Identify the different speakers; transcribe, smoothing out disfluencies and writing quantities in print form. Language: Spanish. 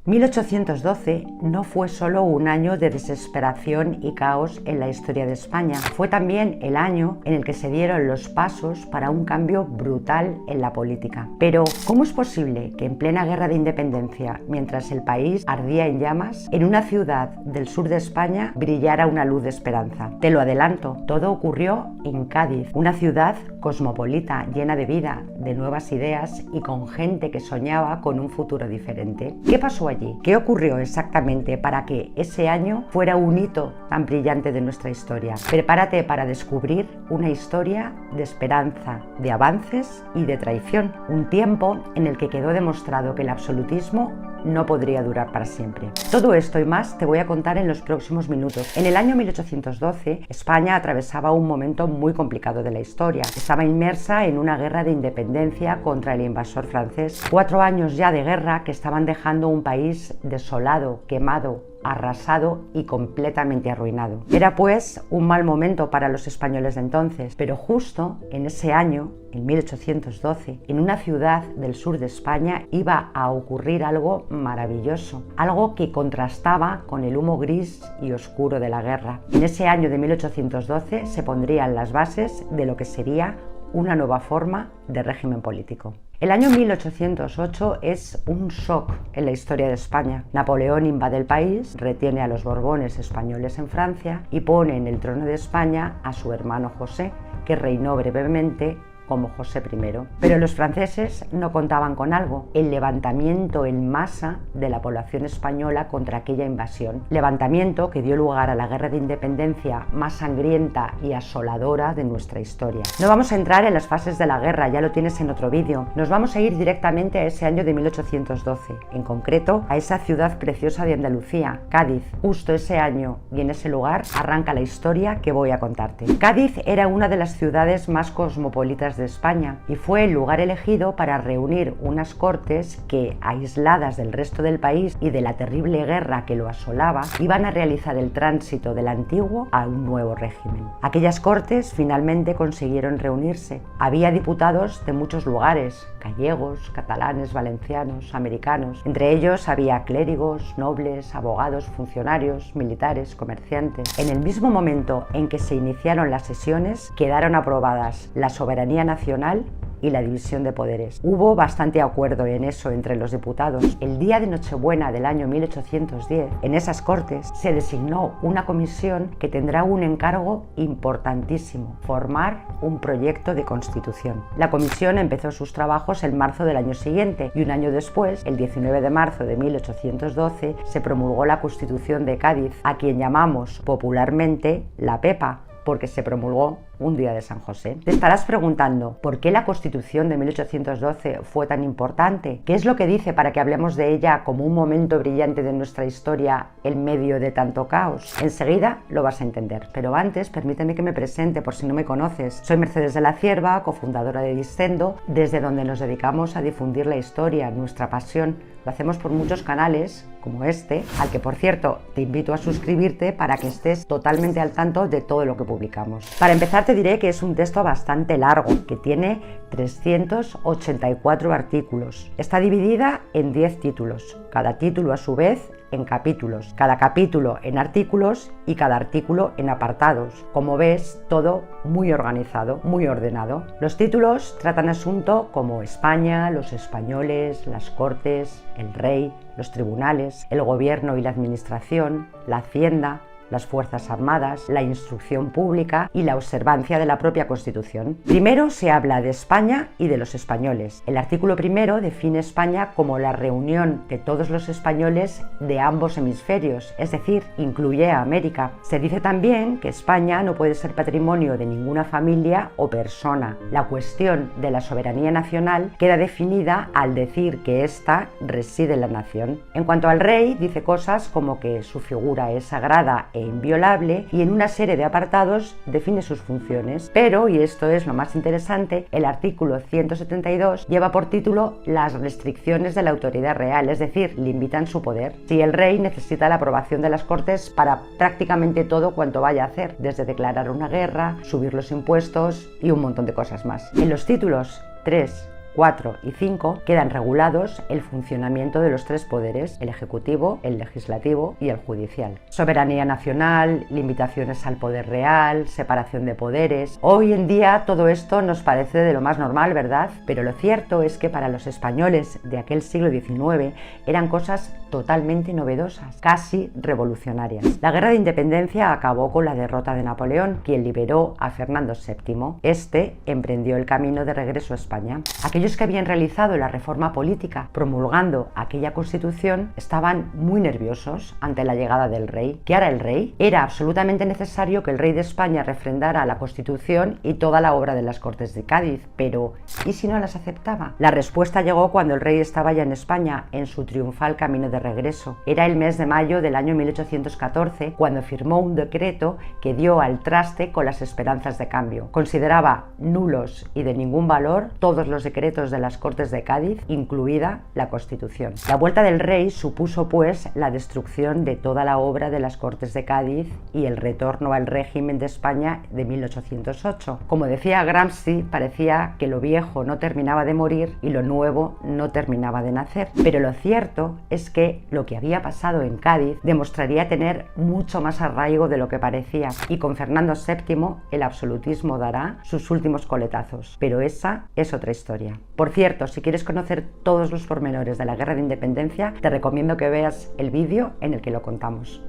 Speaker 1: 1812 no fue solo un año de desesperación y caos en la historia de España, fue también el año en el que se dieron los pasos para un cambio brutal en la política. Pero, ¿cómo es posible que en plena guerra de independencia, mientras el país ardía en llamas, en una ciudad del sur de España brillara una luz de esperanza? Te lo adelanto, todo ocurrió en Cádiz, una ciudad cosmopolita, llena de vida, de nuevas ideas y con gente que soñaba con un futuro diferente. ¿Qué pasó allí? ¿Qué ocurrió exactamente para que ese año fuera un hito tan brillante de nuestra historia? Prepárate para descubrir una historia de esperanza, de avances y de traición. Un tiempo en el que quedó demostrado que el absolutismo no podría durar para siempre. Todo esto y más te voy a contar en los próximos minutos. En el año 1812, España atravesaba un momento muy complicado de la historia. Estaba inmersa en una guerra de independencia contra el invasor francés. 4 años ya de guerra que estaban dejando un país desolado, quemado, arrasado y completamente arruinado. Era pues un mal momento para los españoles de entonces, pero justo en ese año, en 1812, en una ciudad del sur de España iba a ocurrir algo maravilloso, algo que contrastaba con el humo gris y oscuro de la guerra. En ese año de 1812 se pondrían las bases de lo que sería una nueva forma de régimen político. El año 1808 es un shock en la historia de España. Napoleón invade el país, retiene a los Borbones españoles en Francia y pone en el trono de España a su hermano José, que reinó brevemente como José I. Pero los franceses no contaban con algo: el levantamiento en masa de la población española contra aquella invasión. Levantamiento que dio lugar a la guerra de independencia más sangrienta y asoladora de nuestra historia. No vamos a entrar en las fases de la guerra, ya lo tienes en otro vídeo. Nos vamos a ir directamente a ese año de 1812, en concreto a esa ciudad preciosa de Andalucía, Cádiz. Justo ese año y en ese lugar arranca la historia que voy a contarte. Cádiz era una de las ciudades más cosmopolitas de España y fue el lugar elegido para reunir unas cortes que, aisladas del resto del país y de la terrible guerra que lo asolaba, iban a realizar el tránsito del antiguo a un nuevo régimen. Aquellas cortes finalmente consiguieron reunirse. Había diputados de muchos lugares: gallegos, catalanes, valencianos, americanos. Entre ellos había clérigos, nobles, abogados, funcionarios, militares, comerciantes. En el mismo momento en que se iniciaron las sesiones, quedaron aprobadas la soberanía nacional y la división de poderes. Hubo bastante acuerdo en eso entre los diputados. El día de Nochebuena del año 1810, en esas Cortes, se designó una comisión que tendrá un encargo importantísimo: formar un proyecto de constitución. La comisión empezó sus trabajos en marzo del año siguiente y un año después, el 19 de marzo de 1812, se promulgó la Constitución de Cádiz, a quien llamamos popularmente la Pepa, porque se promulgó un día de San José. Te estarás preguntando, ¿por qué la Constitución de 1812 fue tan importante? ¿Qué es lo que dice para que hablemos de ella como un momento brillante de nuestra historia en medio de tanto caos? Enseguida lo vas a entender, pero antes permíteme que me presente por si no me conoces. Soy Mercedes de la Cierva, cofundadora de Distendo, desde donde nos dedicamos a difundir la historia, nuestra pasión. Lo hacemos por muchos canales, como este, al que, por cierto, te invito a suscribirte para que estés totalmente al tanto de todo lo que publicamos. Para empezar, te diré que es un texto bastante largo, que tiene 384 artículos. Está dividida en 10 títulos, cada título a su vez en capítulos, cada capítulo en artículos y cada artículo en apartados. Como ves, todo muy organizado, muy ordenado. Los títulos tratan asuntos como España, los españoles, las Cortes, el rey, los tribunales, el gobierno y la administración, la hacienda, las Fuerzas Armadas, la instrucción pública y la observancia de la propia Constitución. Primero se habla de España y de los españoles. El artículo primero define España como la reunión de todos los españoles de ambos hemisferios, es decir, incluye a América. Se dice también que España no puede ser patrimonio de ninguna familia o persona. La cuestión de la soberanía nacional queda definida al decir que ésta reside en la nación. En cuanto al rey, dice cosas como que su figura es sagrada e inviolable y en una serie de apartados define sus funciones. Pero, y esto es lo más interesante, el artículo 172 lleva por título las restricciones de la autoridad real, es decir, limitan su poder. Si el rey necesita la aprobación de las Cortes para prácticamente todo cuanto vaya a hacer, desde declarar una guerra, subir los impuestos y un montón de cosas más. En los títulos 3, 4 y 5 quedan regulados el funcionamiento de los tres poderes, el ejecutivo, el legislativo y el judicial. Soberanía nacional, limitaciones al poder real, separación de poderes. Hoy en día todo esto nos parece de lo más normal, ¿verdad? Pero lo cierto es que para los españoles de aquel siglo XIX eran cosas totalmente novedosas, casi revolucionarias. La guerra de independencia acabó con la derrota de Napoleón, quien liberó a Fernando VII. Este emprendió el camino de regreso a España. Aquellos que habían realizado la reforma política promulgando aquella constitución estaban muy nerviosos ante la llegada del rey. ¿Qué hará el rey? Era absolutamente necesario que el rey de España refrendara la constitución y toda la obra de las Cortes de Cádiz, pero ¿y si no las aceptaba? La respuesta llegó cuando el rey estaba ya en España, en su triunfal camino de regreso. Era el mes de mayo del año 1814 cuando firmó un decreto que dio al traste con las esperanzas de cambio. Consideraba nulos y de ningún valor todos los decretos de las Cortes de Cádiz, incluida la Constitución. La vuelta del rey supuso pues la destrucción de toda la obra de las Cortes de Cádiz y el retorno al régimen de España de 1808. Como decía Gramsci, parecía que lo viejo no terminaba de morir y lo nuevo no terminaba de nacer. Pero lo cierto es que lo que había pasado en Cádiz demostraría tener mucho más arraigo de lo que parecía, y con Fernando VII el absolutismo dará sus últimos coletazos. Pero esa es otra historia. Por cierto, si quieres conocer todos los pormenores de la Guerra de Independencia, te recomiendo que veas el vídeo en el que lo contamos.